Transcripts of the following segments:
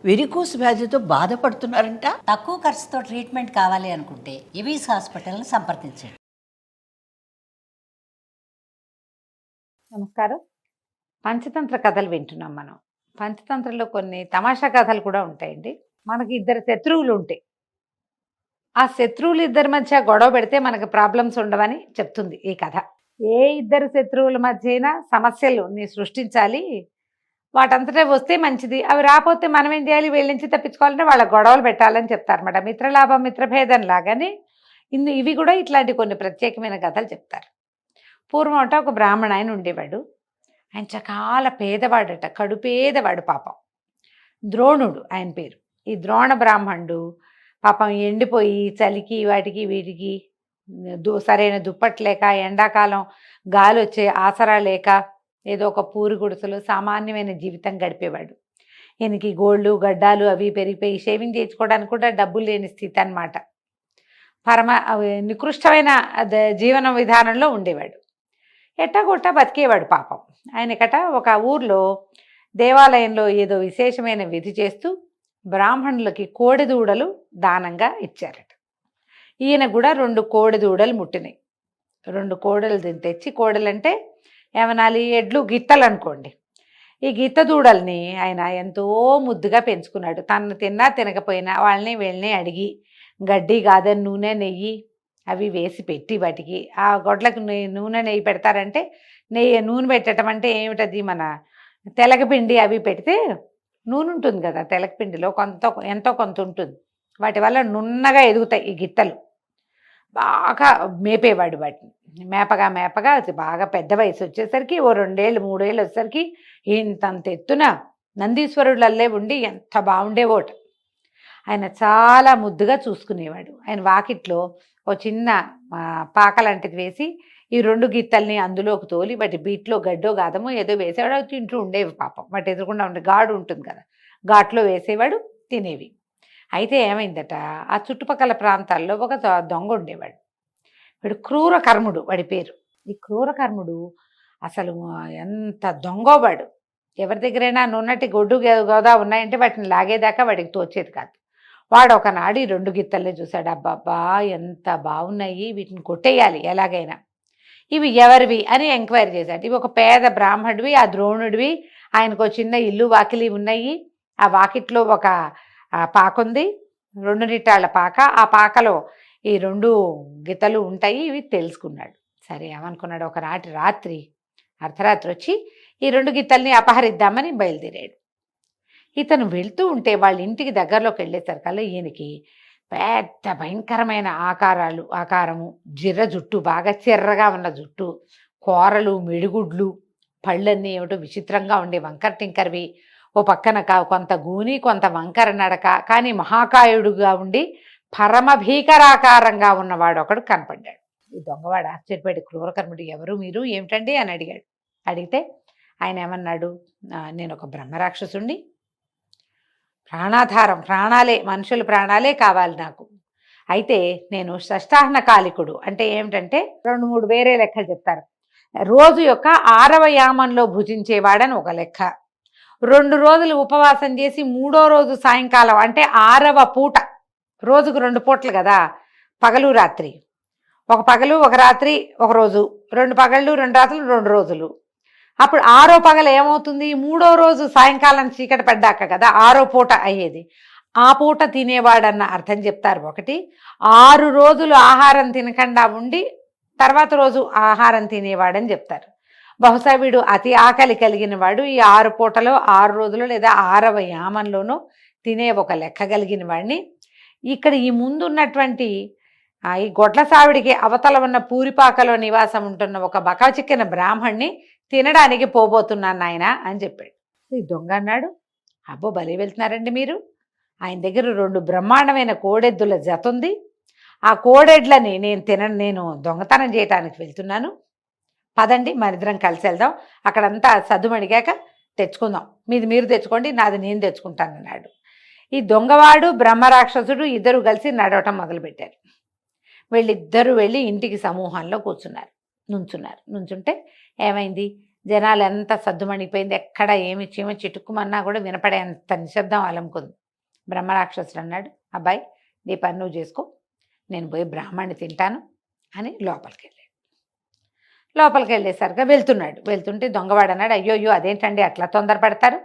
Varicose వ్యాధితో బాధపడుతున్నారంట. తక్కువ ఖర్చుతో ట్రీట్మెంట్ కావాలి అనుకుంటే ఎవిస్ హాస్పిటల్ని సంప్రదించండి. నమస్కారం. పంచతంత్ర కథలు వింటున్నాం మనం. పంచతంత్రలో కొన్ని తమాషా కథలు కూడా ఉంటాయండి. మనకి ఇద్దరు శత్రువులు ఉంటాయి. ఆ శత్రువులు ఇద్దరి మధ్య గొడవ పెడితే మనకు ప్రాబ్లమ్స్ ఉండవని చెప్తుంది ఈ కథ. ఏ ఇద్దరు శత్రువుల మధ్య అయినా సమస్యలు సృష్టించాలి, వాటంతటే వస్తే మంచిది. అవి రాకపోతే మనం ఏం చేయాలి, వీళ్ళ నుంచి తప్పించుకోవాలంటే వాళ్ళ గొడవలు పెట్టాలని చెప్తారన్నమాట. మిత్రలాభం మిత్రభేదం లాగానే ఇవి కూడా ఇట్లాంటి కొన్ని ప్రత్యేకమైన కథలు చెప్తారు. పూర్వం అంట ఒక బ్రాహ్మణ ఆయన ఉండేవాడు. ఆయన చాలా పేదవాడట, కడుపేదవాడు పాపం. ద్రోణుడు ఆయన పేరు. ఈ ద్రోణ బ్రాహ్మణుడు పాపం ఎండిపోయి చలికి వాటికి వీటికి సరైన దుప్పట్లు లేక, ఎండాకాలం గాలి వచ్చే ఆసరా లేక ఏదో ఒక పూరి గుడిసెలో సామాన్యమైన జీవితం గడిపేవాడు. ఈయనకి గోళ్ళు గడ్డాలు అవి పెరిగిపోయి షేవింగ్ చేయించుకోవడానికి కూడా డబ్బులు లేని స్థితి అన్నమాట. నికృష్టమైన జీవన విధానంలో ఉండేవాడు. ఎట్టగొట్ట బతికేవాడు పాపం. ఆయనకట ఒక ఊర్లో దేవాలయంలో ఏదో విశేషమైన విధి చేస్తూ బ్రాహ్మణులకి కోడెదూడలు దానంగా ఇచ్చారట. ఈయన కూడా 2 కోడెదూడలు ముట్టినాయి. 2 కోడలు తెచ్చి, కోడలంటే ఏమనాలి, ఎడ్లు గిత్తలు అనుకోండి. ఈ గిత్త దూడల్ని ఆయన ఎంతో ముద్దుగా పెంచుకున్నాడు. తను తిన్నా తినకపోయినా వాళ్ళని వీళ్ళని అడిగి గడ్డి గాదని నూనె నెయ్యి అవి వేసి పెట్టి, వాటికి ఆ గొడ్లకు నూనె నెయ్యి పెడతారంటే, నూనె పెట్టడం అంటే ఏమిటది, మన తెలగపిండి అవి పెడితే నూనె ఉంటుంది కదా, తెలగపిండిలో ఎంతో కొంత ఉంటుంది. వాటి వల్ల నున్నగా ఎదుగుతాయి ఈ గిత్తలు. బాగా మేపేవాడు వాటిని. మేపగా అది బాగా పెద్ద వయసు వచ్చేసరికి, ఓ 2 ఏళ్ళు 3 ఏళ్ళు వచ్చేసరికి ఇంతంత ఎత్తున నందీశ్వరుళ్ళల్లే ఉండి ఎంత బాగుండేవోట. ఆయన చాలా ముద్దుగా చూసుకునేవాడు. ఆయన వాకిట్లో ఓ చిన్న పాకలాంటిది వేసి ఈ 2 గిత్తల్ని అందులోకి తోలి వాటి బీట్లో గడ్డో గాదమో ఏదో వేసేవాడు. అవి తింటూ ఉండేవి పాపం. వాటి ఎదురుకుండా ఉండే గాడు ఉంటుంది కదా, ఘాట్లో వేసేవాడు, తినేవి. అయితే ఏమైందట, ఆ చుట్టుపక్కల ప్రాంతాల్లో ఒక దొంగ ఉండేవాడు. వాడు క్రూరకర్ముడు, వాడి పేరు. ఈ క్రూరకర్ముడు అసలు ఎంత దొంగోవాడు. ఎవరి దగ్గరైనా నున్నటి గొడ్డు గోదా ఉన్నాయంటే వాటిని లాగేదాకా వాడికి తోచేది కాదు. వాడు ఒకనాడు ఈ 2 గిత్తల్ని చూశాడు. అబ్బాబ్బా ఎంత బాగున్నాయి, వీటిని కొట్టేయాలి ఎలాగైనా, ఇవి ఎవరివి అని ఎంక్వైరీ చేశాడు. ఇవి ఒక పేద బ్రాహ్మణుడివి, ఆ ద్రోణుడివి. ఆయనకు చిన్న ఇల్లు వాకిలి ఉన్నాయి. ఆ వాకిట్లో ఒక పాకుంది, 2 నిట్టాళ్ళ పాక. ఆ పాకలో ఈ 2 గిత్తలు ఉంటాయి. ఇవి తెలుసుకున్నాడు. సరే ఏమనుకున్నాడు, ఒకనాటి రాత్రి అర్ధరాత్రి వచ్చి ఈ 2 గిత్తల్ని అపహరిద్దామని బయలుదేరాడు. ఇతను వెళ్తూ ఉంటే వాళ్ళ ఇంటికి దగ్గరలోకి వెళ్ళేసరికల్లా ఈయనకి పెద్ద భయంకరమైన ఆకారము, జిర్ర జుట్టు, బాగా చిర్రగా ఉన్న జుట్టు, కూరలు, మెడిగుడ్లు, పళ్ళన్నీ ఏమిటో విచిత్రంగా ఉండే వంకర టింకర్వి, ఓ పక్కన కొంత గూని కొంత వంకర నడక, కానీ మహాకాయుడుగా ఉండి పరమ భీకరాకారంగా ఉన్నవాడు ఒకడు కనపడ్డాడు. ఈ దొంగవాడు ఆశ్చర్యపడి, క్రూరకర్ముడు ఎవరు మీరు, ఏమిటండి అని అడిగాడు. అడిగితే ఆయన ఏమన్నాడు, నేను ఒక బ్రహ్మరాక్షసుణ్ణి, ప్రాణాధారం, ప్రాణాలే, మనుషుల ప్రాణాలే కావాలి నాకు. అయితే నేను షష్టాహ్న కాలికుడు అంటే ఏమిటంటే 2-3 వేరే లెక్కలు చెప్తారు. రోజు యొక్క 6వ యామంలో భుజించేవాడని ఒక లెక్క. 2 రోజులు ఉపవాసం చేసి 3వ రోజు సాయంకాలం అంటే 6వ పూట, రోజుకు 2 పూటలు కదా, పగలు రాత్రి, ఒక పగలు ఒక రాత్రి ఒక రోజు, 2 పగళ్ళు 2 రాత్రులు 2 రోజులు. అప్పుడు 6వ పగలు ఏమవుతుంది, 3వ రోజు సాయంకాలం చీకటి పడ్డాక కదా 6వ పూట అయ్యేది. ఆ పూట తినేవాడన్న అర్థం చెప్తారు ఒకటి. 6 రోజులు ఆహారం తినకుండా ఉండి తర్వాత రోజు ఆహారం తినేవాడని చెప్తారు. బహుశా వీడు అతి ఆకలి కలిగిన వాడు. ఈ 6 పూటలో 6 రోజులు లేదా 6వ యామంలోనూ తినే ఒక లెక్క కలిగిన వాడిని. ఇక్కడ ఈ ముందున్నటువంటి ఈ గొడ్ల సావిడికి అవతల ఉన్న పూరిపాకలో నివాసం ఉంటున్న ఒక బకాచిక్కిన బ్రాహ్మణ్ణి తినడానికి పోబోతున్నాను నాయన అని చెప్పాడు. ఈ దొంగ అన్నాడు, అబ్బో బలి వెళ్తున్నారండి మీరు, ఆయన దగ్గర 2 బ్రహ్మాండమైన కోడెద్దుల జత ఉంది. ఆ కోడెడ్లని నేను దొంగతనం చేయటానికి వెళ్తున్నాను, పదండి మరిద్దరం కలిసి వెళ్దాం, అక్కడంతా సద్దుమడిగాక తెచ్చుకుందాం, మీది మీరు తెచ్చుకోండి, నాది నేను తెచ్చుకుంటాను అన్నాడు. ఈ దొంగవాడు బ్రహ్మరాక్షసుడు ఇద్దరు కలిసి నడవటం మొదలుపెట్టారు. వీళ్ళిద్దరూ వెళ్ళి ఇంటికి సమూహంలో నుంచున్నారు. నుంచుంటే ఏమైంది, జనాలు ఎంత సద్దుమణిపోయింది, ఎక్కడ ఏమి చీమ చిటుక్కుమన్నా కూడా వినపడేంత నిశ్శబ్దం అలముకుంది. బ్రహ్మరాక్షసుడు అన్నాడు, అబ్బాయి నీ పని నువ్వు చేసుకో, నేను పోయి బ్రాహ్మణ్ణి తింటాను అని లోపలికి వెళ్ళేసరిగా వెళ్తుంటే దొంగవాడు అన్నాడు, అయ్యోయ్యో అదేంటండి అట్లా తొందరపడతారు,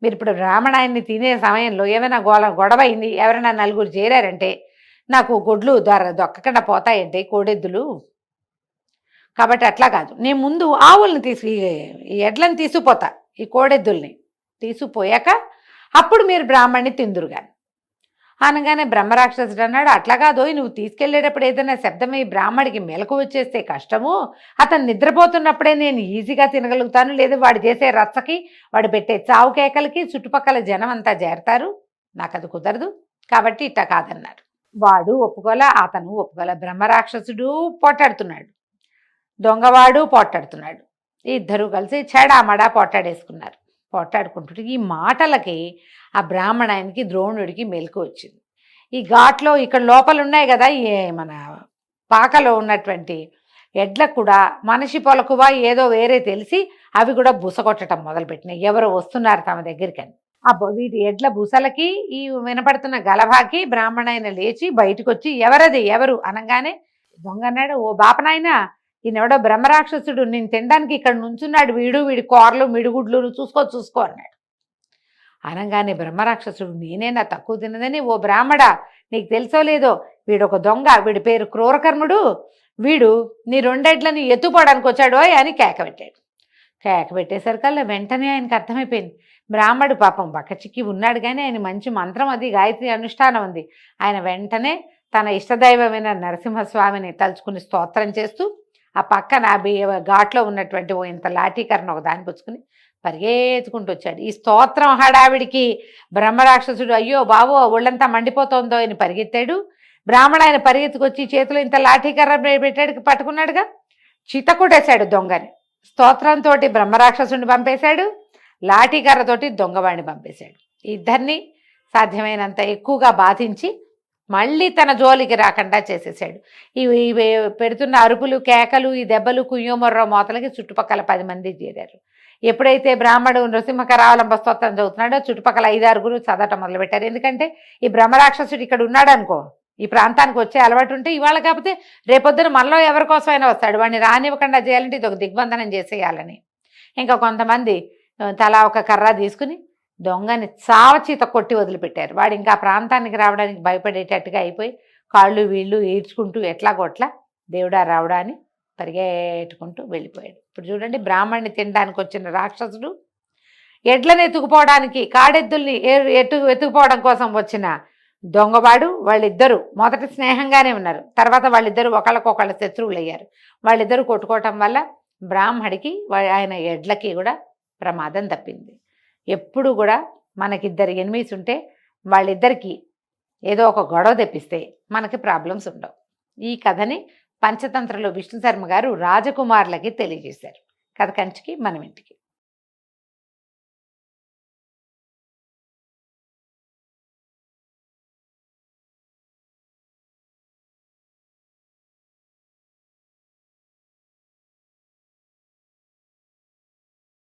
మీరు ఇప్పుడు బ్రాహ్మణాయన్ని తినే సమయంలో ఏమైనా గొడవ అయింది, ఎవరైనా నలుగురు చేరారంటే నాకు గొడ్లు దొక్కకుండా పోతాయంటే కోడెద్దులు, కాబట్టి అట్లా కాదు, నేను ముందు ఆవుల్ని ఈ ఎడ్లను తీసుకుపోతా, ఈ కోడెద్దుల్ని తీసుకుపోయాక అప్పుడు మీరు బ్రాహ్మణ్ణి తిందురుగాని అనగానే బ్రహ్మరాక్షసుడు అన్నాడు, అట్లా కాదు, నువ్వు తీసుకెళ్లేటప్పుడు ఏదైనా శబ్దమై బ్రాహ్మడికి మెలకు వచ్చేస్తే కష్టము, అతను నిద్రపోతున్నప్పుడే నేను ఈజీగా తినగలుగుతాను, లేదు వాడు చేసే రచ్చకి వాడు పెట్టే చావు కేకలకి చుట్టుపక్కల జనం అంతా చేరతారు, నాకు అది కుదరదు, కాబట్టి ఇట్ట కాదన్నారు. వాడు అతను ఒప్పుకోలే. బ్రహ్మరాక్షసుడు పోటాడుతున్నాడు, దొంగవాడు పోటాడుతున్నాడు, ఇద్దరు కలిసి చెడామడా పోటాడుకుంటుంటే ఈ మాటలకి ఆ బ్రాహ్మణాయనికి ద్రోణుడికి మెలకు వచ్చింది. ఈ ఘాట్లో ఇక్కడ లోపల ఉన్నాయి కదా మన పాకలో ఉన్నటువంటి ఎడ్లకు కూడా మనిషి పొలకువా ఏదో వేరే తెలిసి అవి కూడా బుసకొట్టడం మొదలుపెట్టినాయి, ఎవరో వస్తున్నారు తమ దగ్గరికి అని. వీటి ఎడ్ల బుసలకి ఈ వినపడుతున్న గలభాకి బ్రాహ్మణాయన లేచి బయటకు వచ్చి ఎవరు అనగానే దొంగ అన్నాడు, ఓ బాపనాయన, ఈయనెవడో బ్రహ్మరాక్షసుడు, నేను తినడానికి ఇక్కడ నుంచున్నాడు, వీడి కూరలు మిడిగుడ్లు చూసుకో అన్నాడు. అనగానే బ్రహ్మరాక్షసుడు, నేనేనా తక్కువ తిన్నదని, ఓ బ్రాహ్మడా నీకు తెలుసో లేదో, వీడొక దొంగ, వీడి పేరు క్రూరకర్ముడు, వీడు నీ రెండెడ్లని ఎత్తుపోవడానికి వచ్చాడో అని కేక పెట్టేసరికల్లా వెంటనే ఆయనకు అర్థమైపోయింది, బ్రాహ్మడు పాపం బక్కచిక్కి ఉన్నాడు కానీ ఆయన మంచి మంత్రం అది గాయత్రి అనుష్ఠానం ఉంది. ఆయన వెంటనే తన ఇష్టదైవమైన నరసింహస్వామిని తలుచుకుని స్తోత్రం చేస్తూ ఆ పక్కన ఘాట్లో ఉన్నటువంటి ఓ ఇంత లాఠీకరణ ఒక దాన్ని పుచ్చుకుని పరిగెత్తుకుంటూ వచ్చాడు. ఈ స్తోత్రం హడావిడికి బ్రహ్మరాక్షసుడు అయ్యో బాబో ఒళ్ళంతా మండిపోతుందో అని పరిగెత్తాడు. బ్రాహ్మణ పరిగెత్తుకొచ్చి చేతిలో ఇంత లాఠీకర్ర పెట్టాడు, పట్టుకున్నాడుగా, చితకుడేశాడు దొంగని. స్తోత్రంతో బ్రహ్మరాక్షసుని పంపేశాడు, లాఠీకర్రతోటి దొంగవాడిని పంపేశాడు. ఇద్దరిని సాధ్యమైనంత ఎక్కువగా బాధించి మళ్ళీ తన జోలికి రాకుండా చేసేసాడు. ఇవి పెడుతున్న అరుపులు కేకలు ఈ దెబ్బలు కుయ్యోమర్రో మోతలకి చుట్టుపక్కల 10 మంది చేరారు. ఎప్పుడైతే బ్రాహ్మడు నృసింహకరావలంబ స్తోత్రం చదువుతున్నాడో చుట్టుపక్కల 5-6 చదవటం మొదలుపెట్టారు. ఎందుకంటే ఈ బ్రహ్మరాక్షసుడు ఇక్కడ ఉన్నాడు అనుకో, ఈ ప్రాంతానికి వచ్చే అలవాటు ఉంటే ఇవాళ కాకపోతే రేపొద్దున మనలో ఎవరి కోసమైనా వస్తాడు, వాడిని రానివ్వకుండా చేయాలంటే ఇది ఒక దిగ్బంధనం చేసేయాలని ఇంకా కొంతమంది తలా ఒక కర్ర తీసుకుని దొంగని చావచీత కొట్టి వదిలిపెట్టారు. వాడు ఇంకా ప్రాంతానికి రావడానికి భయపడేటట్టుగా అయిపోయి కాళ్ళు వీళ్ళు ఈడ్చుకుంటూ ఎట్లాగొట్లా దేవుడా రావడా అని పరిగెట్టుకుంటూ వెళ్ళిపోయాడు. ఇప్పుడు చూడండి, బ్రాహ్మణ్ణి తినడానికి వచ్చిన రాక్షసుడు ఎడ్లను ఎత్తుకుపోవడానికి కాడెద్దుల్ని ఎత్తుకుపోవడం కోసం వచ్చిన దొంగవాడు, వాళ్ళిద్దరూ మొదట స్నేహంగానే ఉన్నారు, తర్వాత వాళ్ళిద్దరూ ఒకళ్ళకొకళ్ళ శత్రువులు అయ్యారు. వాళ్ళిద్దరూ కొట్టుకోవటం వల్ల బ్రాహ్మడికి ఆయన ఎడ్లకి కూడా ప్రమాదం తప్పింది. ఎప్పుడు కూడా మనకిద్దరు ఎనిమీస్ ఉంటే వాళ్ళిద్దరికీ ఏదో ఒక గొడవ తెప్పిస్తే మనకి ప్రాబ్లమ్స్ ఉండవు. ఈ కథని పంచతంత్రలో విష్ణు శర్మ గారు రాజకుమారులకి తెలియజేశారు. కథ కంచికి మనం ఇంటికి.